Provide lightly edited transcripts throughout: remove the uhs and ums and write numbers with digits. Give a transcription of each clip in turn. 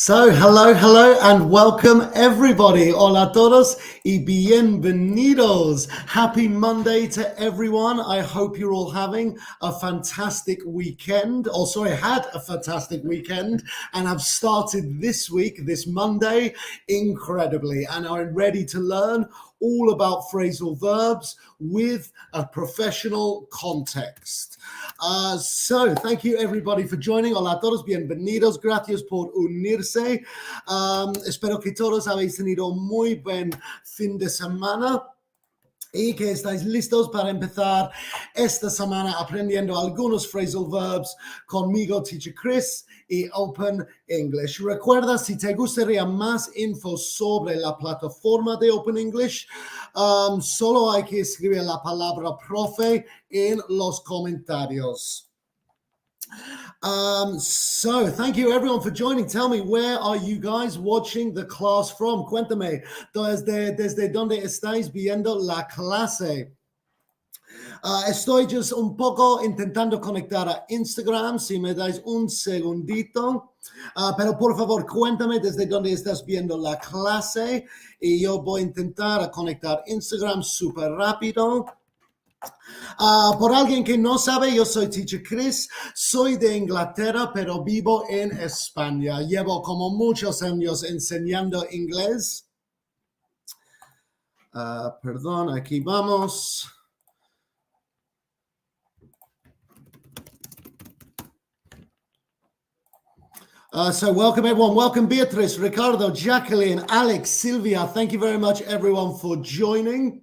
Hello, and welcome everybody. Hola a todos y bienvenidos. Happy Monday to everyone. I hope you're all having a fantastic weekend. Had a fantastic weekend and have started this week, this Monday, incredibly and are ready to learn all about phrasal verbs with a professional context. Thank you everybody for joining. Hola a todos, bienvenidos, gracias por unirse. Espero que todos habéis tenido muy buen fin de semana y que estáis listos para empezar esta semana aprendiendo algunos phrasal verbs conmigo, Teacher Chris, y Open English. Recuerda, si te gustaría más info sobre la plataforma de Open English, solo hay que escribir la palabra profe en los comentarios. Thank you everyone for joining. Tell me, where are you guys watching the class from? Cuéntame, desde dónde estáis viendo la clase. Estoy just un poco intentando conectar a Instagram, si me dais un segundito. Pero por favor, cuéntame desde dónde estás viendo la clase y yo voy a intentar conectar Instagram súper rápido. Por alguien que no sabe, yo soy Teacher Chris, soy de Inglaterra, pero vivo en España. Llevo como muchos años enseñando inglés. Perdón, aquí vamos. Welcome everyone. Welcome Beatriz, Ricardo, Jacqueline, Alex, Silvia. Thank you very much everyone for joining.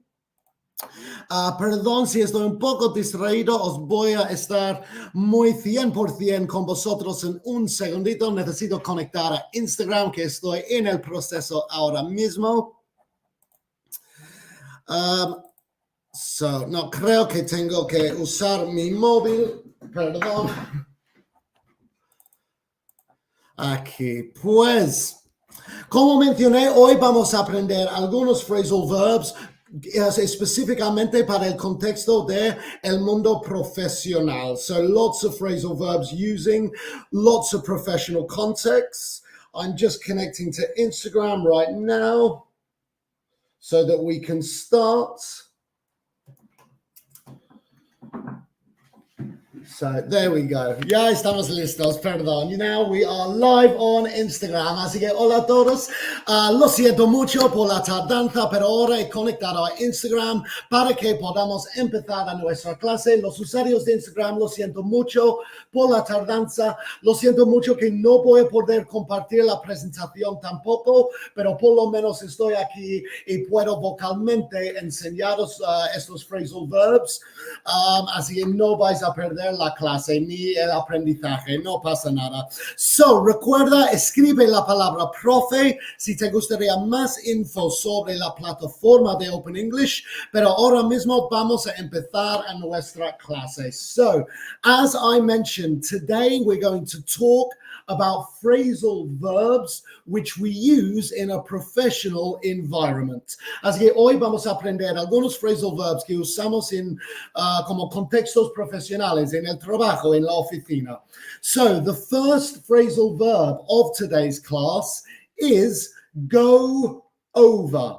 Perdón si estoy un poco distraído, os voy a estar muy 100% con vosotros en un segundito. Necesito conectar a Instagram, que estoy en el proceso ahora mismo. No creo que tengo que usar mi móvil, perdón. Aquí, pues, como mencioné, hoy vamos a aprender algunos phrasal verbs específicamente para el contexto de el mundo profesional. So lots of phrasal verbs using lots of professional contexts. I'm just connecting to Instagram right now so that we can start. So there we go. Ya estamos listos, perdón. Now we are live on Instagram. Así que hola a todos. Lo siento mucho por la tardanza, pero ahora he conectado a Instagram para que podamos empezar a nuestra clase. Los usuarios de Instagram, lo siento mucho por la tardanza. Lo siento mucho que no voy a poder compartir la presentación tampoco, pero por lo menos estoy aquí y puedo vocalmente enseñaros estos phrasal verbs. Así que no vais a perder la clase ni el aprendizaje, no pasa nada. Recuerda, escribe la palabra profe si te gustaría más info sobre la plataforma de Open English, pero ahora mismo vamos a empezar a nuestra clase. So, as I mentioned, today we're going to talk about phrasal verbs which we use in a professional environment. Así que hoy vamos a aprender algunos phrasal verbs que usamos en como contextos profesionales, en el trabajo, en la oficina. So the first phrasal verb of today's class is go over.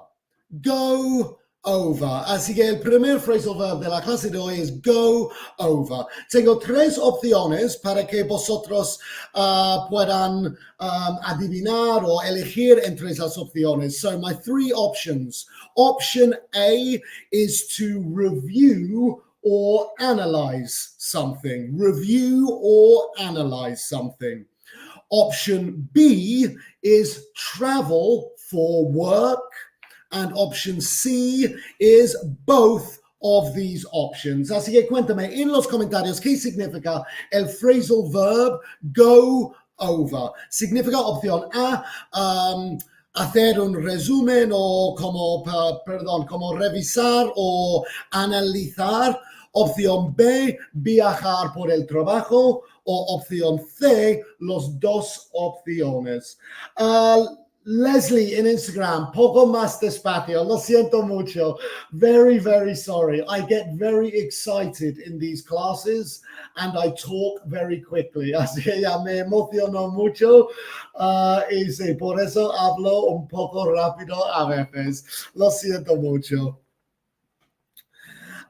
Go over. Así que el primer phrasal verb de la clase de hoy es go over. Tengo tres opciones para que vosotros puedan adivinar o elegir entre esas opciones. So my three options. Option A is to review or analyze something. Review or analyze something. Option B is travel for work. And option C is both of these options. Así que cuéntame en los comentarios qué significa el phrasal verb go over. Significa opción A, hacer un resumen o como revisar o analizar. Opción B, viajar por el trabajo. O opción C, los dos opciones. Leslie in Instagram, poco más despacio. Lo siento mucho. Very, very sorry. I get very excited in these classes and I talk very quickly. Así que ya me emociono mucho y sí, por eso hablo un poco rápido a veces. Lo siento mucho.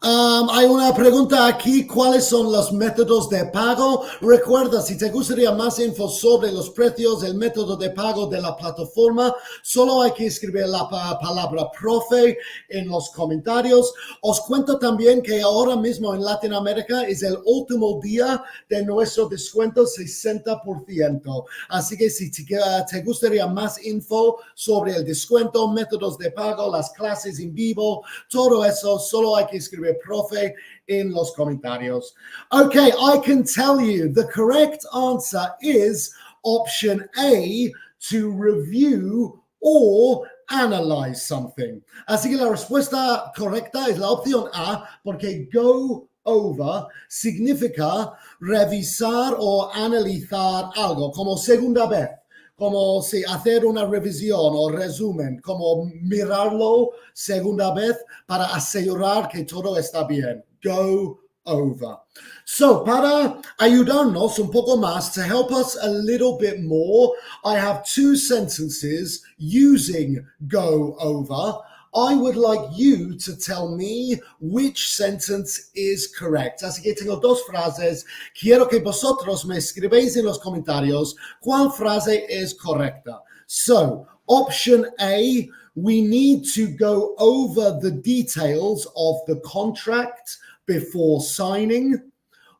Hay una pregunta aquí, ¿cuáles son los métodos de pago? Recuerda, si te gustaría más info sobre los precios, el método de pago de la plataforma, solo hay que escribir la palabra profe en los comentarios. Os cuento también que ahora mismo en Latinoamérica es el último día de nuestro descuento 60%. Así que si te gustaría más info sobre el descuento, métodos de pago, las clases en vivo, todo eso, solo hay que escribir profe in los comentarios. Okay, I can tell you the correct answer is option A, to review or analyze something. Así que la respuesta correcta es la opción A, porque go over significa revisar o analizar algo, como segunda vez. Como si hacer una revisión o resumen, como mirarlo segunda vez para asegurar que todo está bien. Go over. So, para ayudarnos un poco más, to help us a little bit more, I have two sentences using go over. I would like you to tell me which sentence is correct. Así que tengo dos frases. Quiero que vosotros me escribáis en los comentarios cuál frase es correcta. So, option A, we need to go over the details of the contract before signing.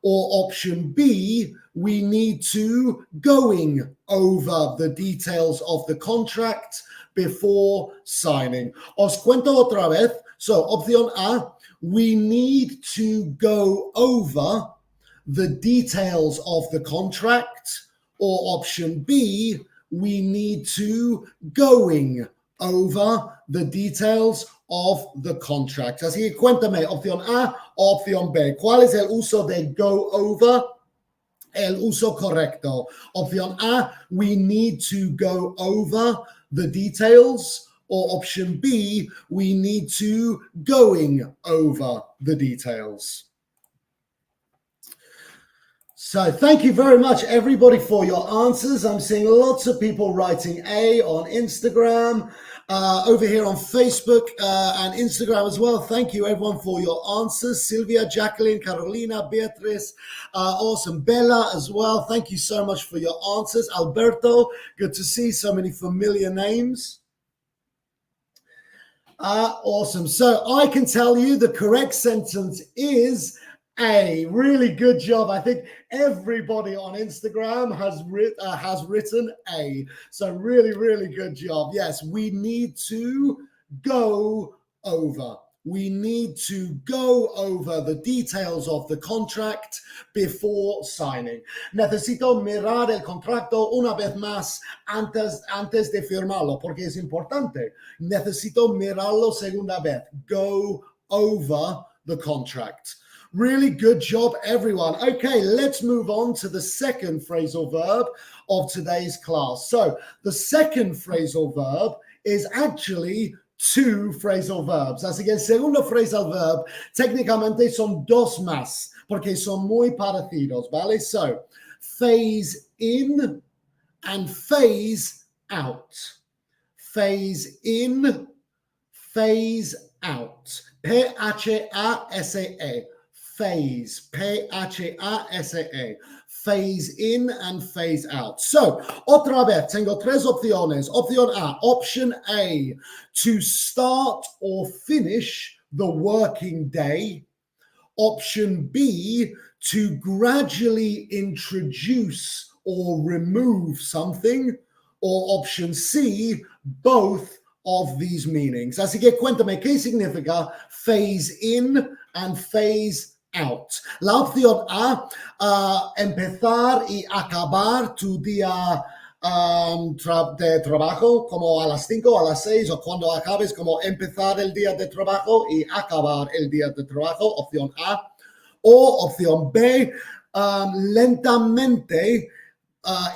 Or option B, we need to going over the details of the contract before signing. Os cuento otra vez. So, opción A, we need to go over the details of the contract. Or option B, we need to going over the details of the contract. Así que cuéntame, opción A o opción B. ¿Cuál es el uso de go over? El uso correcto. Opción A, we need to go over the details. Or option B, we need to going over the details. So thank you very much, everybody, for your answers. I'm seeing lots of people writing A on Instagram, over here on Facebook and Instagram as well. Thank you, everyone, for your answers. Sylvia, Jacqueline, Carolina, Beatrice, awesome. Bella as well. Thank you so much for your answers. Alberto, good to see so many familiar names. Awesome. So I can tell you the correct sentence is A. Really good job. I think everybody on Instagram has written A. So really, really good job. Yes, we need to go over. We need to go over the details of the contract before signing. Necesito mirar el contrato una vez más antes de firmarlo, porque es importante. Necesito mirarlo segunda vez. Go over the contract. Really good job, everyone. Okay, let's move on to the second phrasal verb of today's class. So the second phrasal verb is actually two phrasal verbs. Así que el segundo phrasal verb técnicamente son dos más, porque son muy parecidos, ¿vale? So, phase in and phase out. Phase in, phase out. P-H-A-S-E. Phase, P-H-A-S-E, phase in and phase out. So, otra vez, tengo tres opciones. Opción A, option A, to start or finish the working day. Option B, to gradually introduce or remove something. Or option C, both of these meanings. Así que cuéntame, ¿qué significa phase in and phase out? La opción A, empezar y acabar tu día de trabajo como a las 5 o a las 6, o cuando acabes, como empezar el día de trabajo y acabar el día de trabajo, opción A. O opción B, lentamente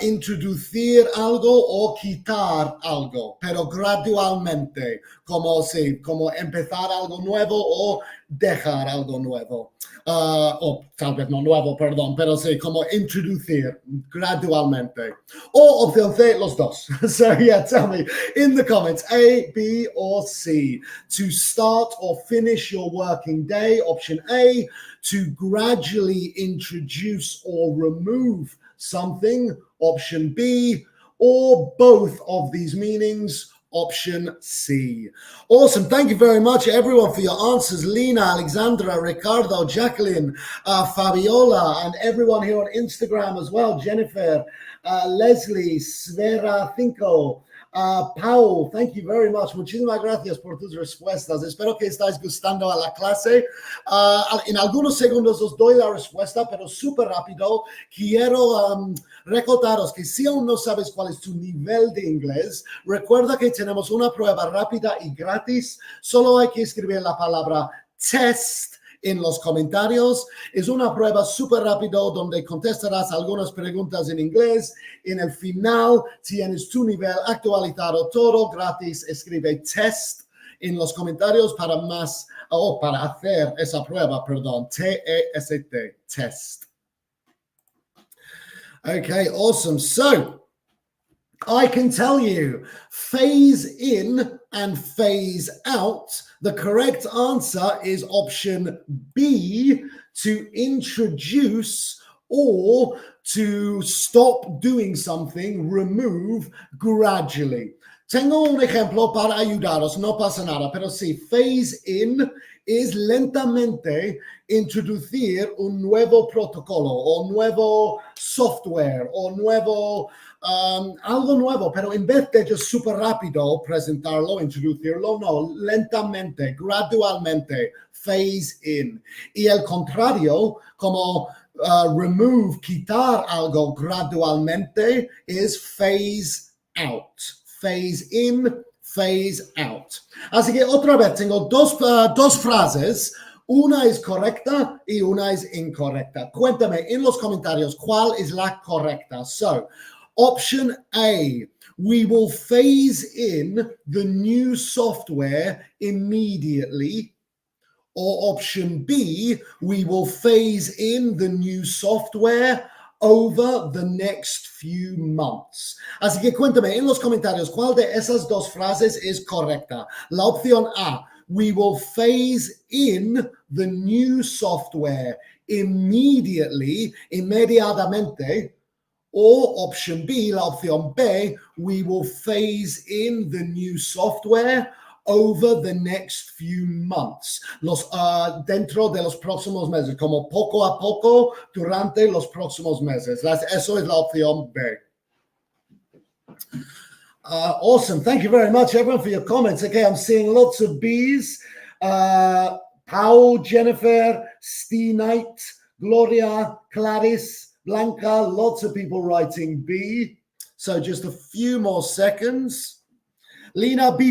introducir algo o quitar algo, pero gradualmente, como, sí, como empezar algo nuevo o dejar algo nuevo. O tal vez no nuevo, perdón, pero sí, como introducir gradualmente. O opción C, los dos. So yeah, tell me in the comments, A, B, or C. To start or finish your working day, option A. To gradually introduce or remove something, option B, or both of these meanings, option C. Awesome. Thank you very much, everyone, for your answers. Lena, Alexandra, Ricardo, Jacqueline, Fabiola, and everyone here on Instagram as well. Jennifer, Leslie, Svera Cinco, Paul, thank you very much. Muchísimas gracias por tus respuestas. Espero que estáis gustando a la clase. En algunos segundos os doy la respuesta, pero súper rápido. Quiero recordaros que si aún no sabes cuál es tu nivel de inglés, recuerda que tenemos una prueba rápida y gratis. Solo hay que escribir la palabra test en los comentarios. Es una prueba súper rápido donde contestarás algunas preguntas en inglés. En el final tienes tu nivel actualizado, todo gratis. Escribe test en los comentarios para más, para hacer esa prueba, perdón. T-E-S-T, test. Okay, awesome. So, I can tell you, phase in and phase out. The correct answer is option B, to introduce or to stop doing something, remove gradually. Tengo un ejemplo para ayudaros, no pasa nada, pero sí, phase in es lentamente introducir un nuevo protocolo o nuevo software o nuevo algo nuevo, pero en vez de just súper rápido presentarlo, introducirlo, no, lentamente, gradualmente, phase in. Y el contrario, como remove, quitar algo gradualmente, es phase out. Phase in, phase out. Así que otra vez tengo dos frases. Una es correcta y una es incorrecta. Cuéntame en los comentarios cuál es la correcta. So, option A, we will phase in the new software immediately. Or option B, we will phase in the new software over the next few months. Así que cuéntame en los comentarios cuál de esas dos frases es correcta. La opción A, we will phase in the new software immediately, inmediatamente. Or option B, la opción B, we will phase in the new software over the next few months. Dentro de los próximos meses, como poco a poco durante los próximos meses. Eso es la opción B. Awesome. Thank you very much, everyone, for your comments. Okay, I'm seeing lots of B's. Paul, Jennifer, Steve Knight, Gloria, Clarice, Blanca, lots of people writing B. So just a few more seconds. Lina, B.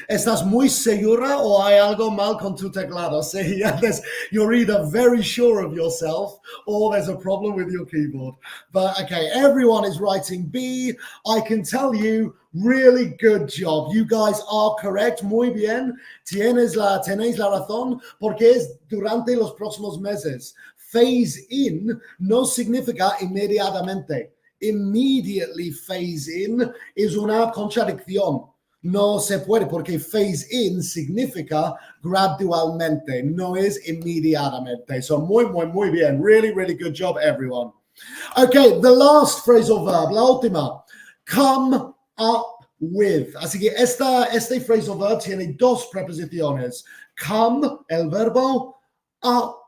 ¿Estás muy segura o hay algo mal con tu teclado? See, you're either very sure of yourself or there's a problem with your keyboard. But okay, everyone is writing B. I can tell you, really good job. You guys are correct. Muy bien. Tenéis la razón porque es durante los próximos meses. Phase in no significa inmediatamente. Immediately phase in es una contradicción. No se puede porque phase in significa gradualmente, no es inmediatamente. So muy bien. Really, really good job, everyone. Okay, the last phrasal verb, la última. Come up with. Así que este phrasal verb tiene dos preposiciones. Come, el verbo, up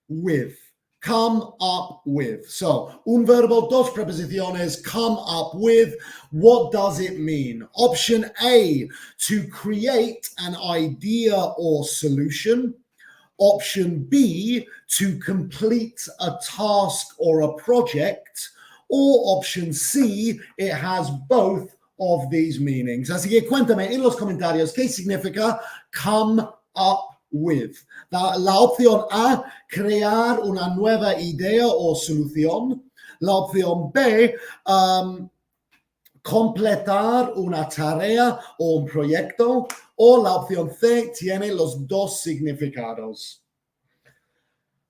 with. Come up with. So, un verbo, dos preposiciones, come up with. What does it mean? Option A, to create an idea or solution. Option B, to complete a task or a project. Or option C, it has both of these meanings. Así que cuéntame en los comentarios qué significa come up with. La opción A, crear una nueva idea o solución. La opción B, completar una tarea o un proyecto. O la opción C tiene los dos significados.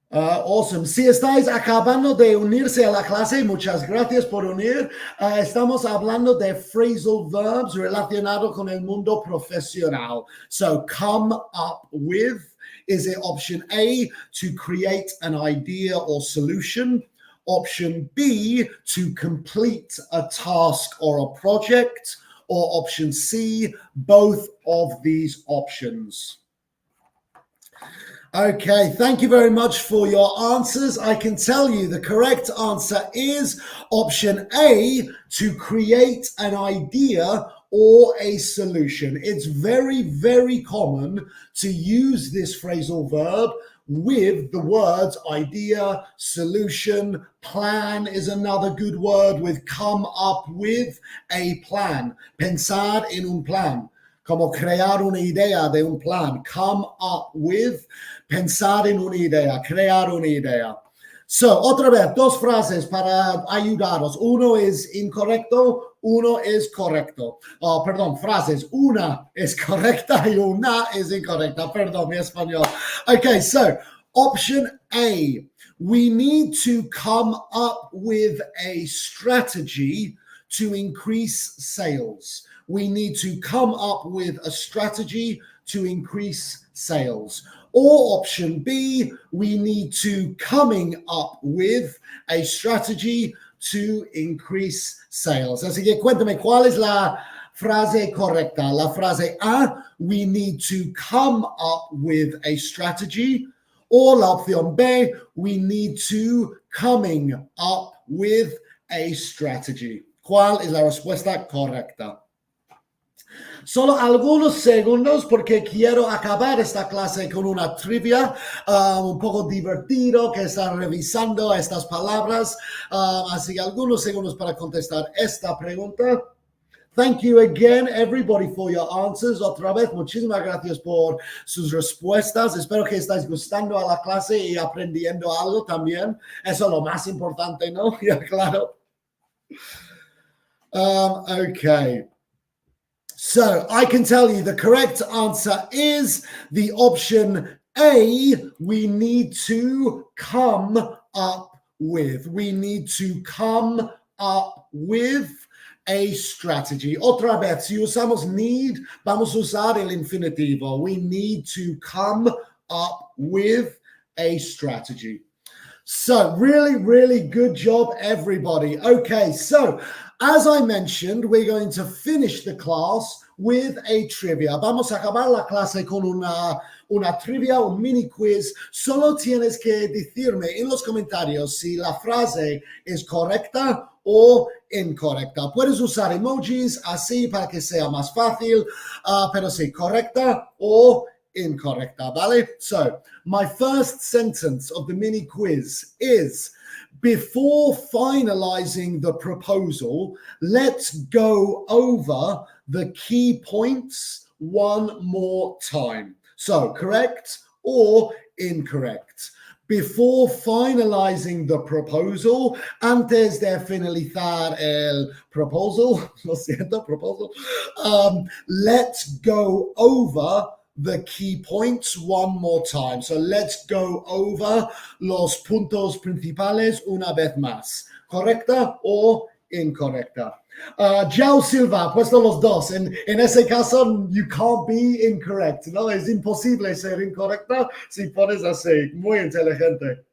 Awesome. Si estáis acabando de unirse a la clase, muchas gracias por unir. Estamos hablando de phrasal verbs relacionado con el mundo profesional. So, come up with, is it option A, to create an idea or solution? Option B, to complete a task or a project? Or option C, both of these options? Okay, thank you very much for your answers. I can tell you the correct answer is option A, to create an idea or a solution. It's very, very common to use this phrasal verb with the words idea, solution, plan is another good word with come up with a plan. Pensar en un plan. Como crear una idea de un plan. Come up with, pensar en una idea, crear una idea. So, otra vez, dos frases para ayudaros. Uno es incorrecto, uno es correcto. Perdón, frases. Una es correcta y una es incorrecta. Perdón, mi español. Okay, so, option A. We need to come up with a strategy to increase sales. We need to come up with a strategy to increase sales. Or option B, we need to coming up with a strategy to increase sales. Así que cuéntame, ¿cuál es la frase correcta? La frase A, we need to come up with a strategy. Or la opción B, we need to coming up with a strategy. ¿Cuál es la respuesta correcta? Solo algunos segundos porque quiero acabar esta clase con una trivia un poco divertido que está revisando estas palabras. Así que algunos segundos para contestar esta pregunta. Thank you again, everybody, for your answers. Otra vez, muchísimas gracias por sus respuestas. Espero que estáis gustando a la clase y aprendiendo algo también. Eso es lo más importante, ¿no? Ya, claro. Okay. So I can tell you the correct answer is the option A, we need to come up with. We need to come up with a strategy. Otra vez, si usamos need, vamos a usar el infinitivo. We need to come up with a strategy. So really, really good job, everybody. Okay, so as I mentioned, we're going to finish the class with a trivia. Vamos a acabar la clase con una trivia, un mini quiz. Solo tienes que decirme en los comentarios si la frase es correcta o incorrecta. Puedes usar emojis así para que sea más fácil, pero sí, correcta o incorrecta, ¿vale? So, my first sentence of the mini quiz is, before finalizing the proposal, let's go over the key points one more time. So, correct or incorrect? Before finalizing the proposal, antes de finalizar el proposal, lo siento, proposal, let's go over the key points one more time. So let's go over los puntos principales una vez más. ¿Correcta o incorrecta? Joe Silva, puesto los dos. En ese caso, you can't be incorrect, ¿no? Es imposible ser incorrecta si pones así. Muy inteligente.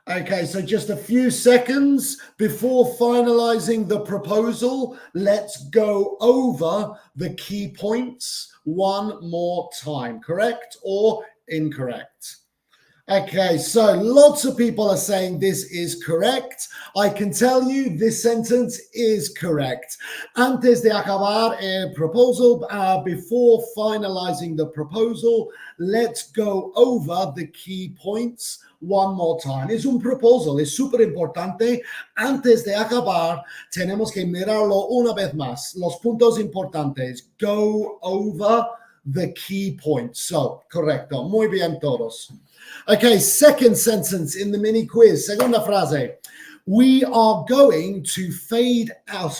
Okay, so just a few seconds before finalizing the proposal, let's go over the key points one more time. Correct or incorrect? Okay, so lots of people are saying this is correct. I can tell you this sentence is correct. Antes de acabar el proposal, before finalizing the proposal, let's go over the key points one more time. Es un proposal, es súper importante. Antes de acabar, tenemos que mirarlo una vez más. Los puntos importantes. Go over the key points. So, correcto. Muy bien todos. Okay, second sentence in the mini quiz. Segunda frase. We are going to phase out.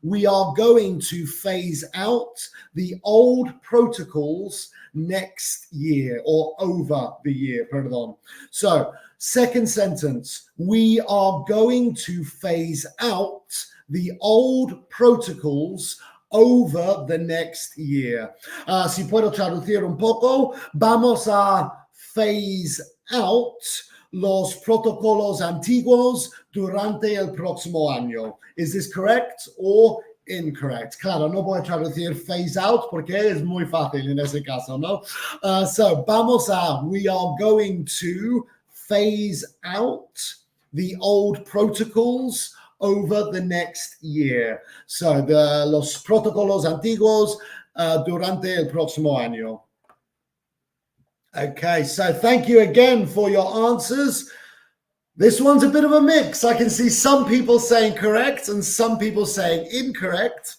We are going to phase out the old protocols next year, or over the year, perdón. So, second sentence. We are going to phase out the old protocols over the next year. Si puedo traducir un poco, vamos a phase out los protocolos antiguos durante el próximo año. Is this correct or incorrect? Claro, no voy a traducir phase out porque es muy fácil en ese caso, ¿no? We are going to phase out the old protocols over the next year. So, los protocolos antiguos durante el próximo año. Okay, so thank you again for your answers. This one's a bit of a mix. I can see some people saying correct and some people saying incorrect.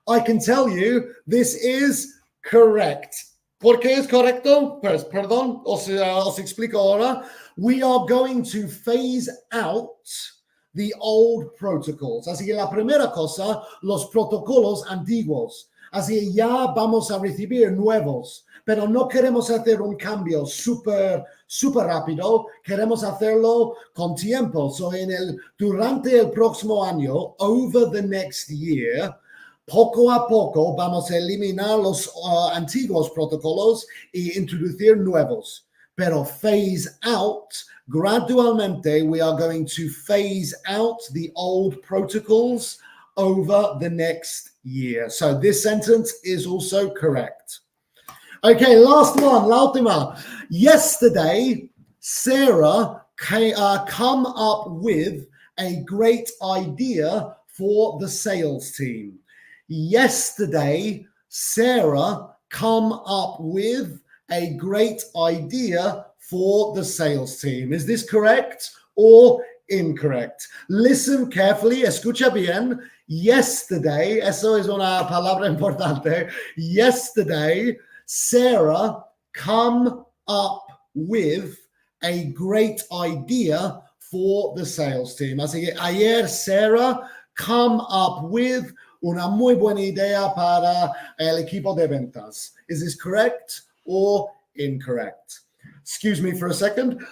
I can tell you this is correct. ¿Por qué es correcto? Pues, perdón, os explico ahora. We are going to phase out the old protocols. Así que la primera cosa, los protocolos antiguos. Así que ya vamos a recibir nuevos. Pero no queremos hacer un cambio súper rápido, queremos hacerlo con tiempo. So, durante el próximo año, over the next year, poco a poco vamos a eliminar los antiguos protocolos y introducir nuevos. Pero phase out, gradualmente, we are going to phase out the old protocols over the next year. So this sentence is also correct. Okay, last one, la última. Yesterday, Sarah come up with a great idea for the sales team. Yesterday, Sarah come up with a great idea for the sales team. Is this correct or incorrect? Listen carefully, escucha bien. Yesterday, eso es una palabra importante. Yesterday, Sarah come up with a great idea for the sales team. Así que ayer Sarah come up with una muy buena idea para el equipo de ventas. Is this correct or incorrect? Excuse me for a second.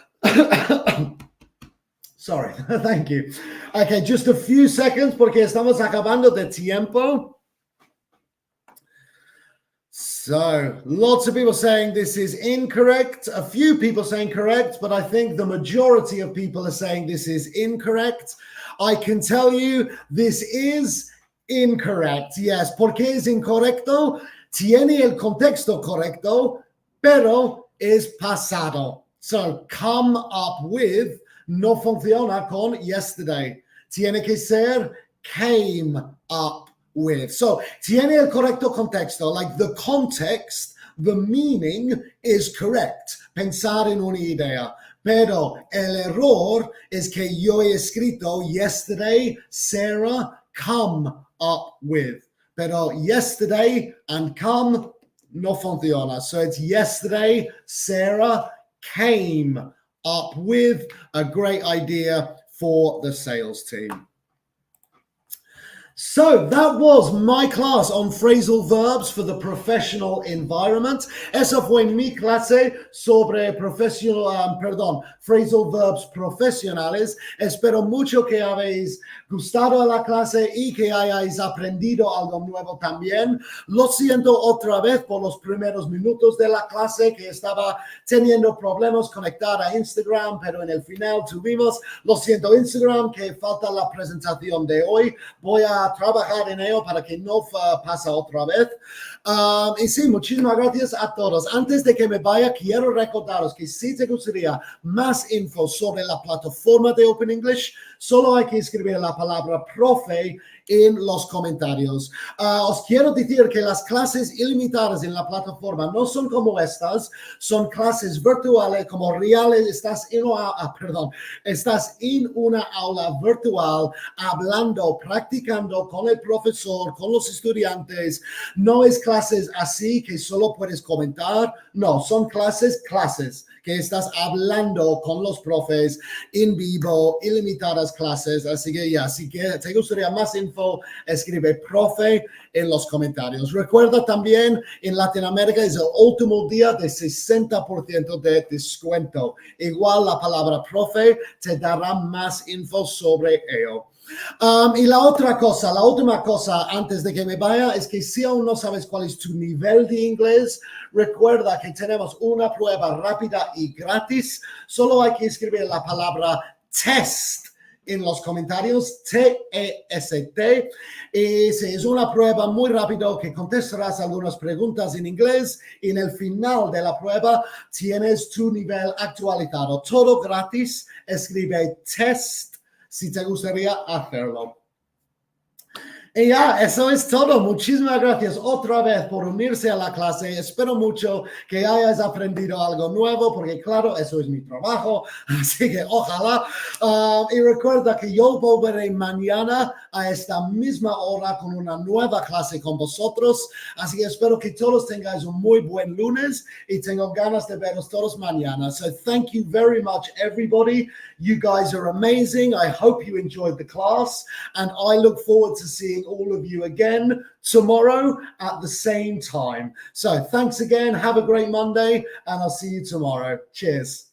Sorry, thank you. Okay, just a few seconds porque estamos acabando de tiempo. So, lots of people saying this is incorrect. A few people saying correct, but I think the majority of people are saying this is incorrect. I can tell you this is incorrect. Yes, porque es incorrecto. Tiene el contexto correcto, pero es pasado. So, come up with no funciona con yesterday. Tiene que ser came up with. So, tiene el correcto contexto. Like the context, the meaning is correct. Pensar en una idea. Pero el error es que yo he escrito yesterday, Sarah come up with. Pero yesterday and come no funciona. So it's yesterday, Sarah came up with a great idea for the sales team. So that was my class on phrasal verbs for the professional environment. Esa fue mi clase sobre phrasal verbs profesionales. Espero mucho que habéis gustado la clase y que hayáis aprendido algo nuevo también. Lo siento otra vez por los primeros minutos de la clase que estaba teniendo problemas conectar a Instagram, pero en el final tuvimos. Lo siento Instagram que falta la presentación de hoy. Voy a trabajar en ello para que no pase otra vez. Y sí, muchísimas gracias a todos. Antes de que me vaya, quiero recordaros que si te gustaría más info sobre la plataforma de Open English, Solo hay que escribir la palabra profe en los comentarios. Os quiero decir que las clases ilimitadas en la plataforma no son como estas, son clases virtuales como reales. Estás en una aula virtual hablando, practicando con el profesor, con los estudiantes. No es clases así que solo puedes comentar. No, son clases que estás hablando con los profes en vivo, ilimitadas clases. Así que ya, si te gustaría más info, escribe profe en los comentarios. Recuerda también, en Latinoamérica es el último día de 60% de descuento. Igual la palabra profe te dará más info sobre ello. Y la última cosa antes de que me vaya es que si aún no sabes cuál es tu nivel de inglés, recuerda que tenemos una prueba rápida y gratis. Solo hay que escribir la palabra test en los comentarios, T-E-S-T. Y sí, es una prueba muy rápida que contestarás algunas preguntas en inglés y en el final de la prueba tienes tu nivel actualizado. Todo gratis. Escribe test si te gustaría hacerlo. Y ya, eso es todo. Muchísimas gracias otra vez por unirse a la clase. Espero mucho que hayas aprendido algo nuevo, porque claro, eso es mi trabajo. Así que ojalá. Y recuerda que yo volveré mañana a esta misma hora con una nueva clase con vosotros. Así que espero que todos tengáis un muy buen lunes y tengo ganas de veros todos mañana. So thank you very much, everybody. You guys are amazing. I hope you enjoyed the class, and I look forward to seeing all of you again tomorrow at the same time. So thanks again. Have a great Monday, and I'll see you tomorrow. Cheers.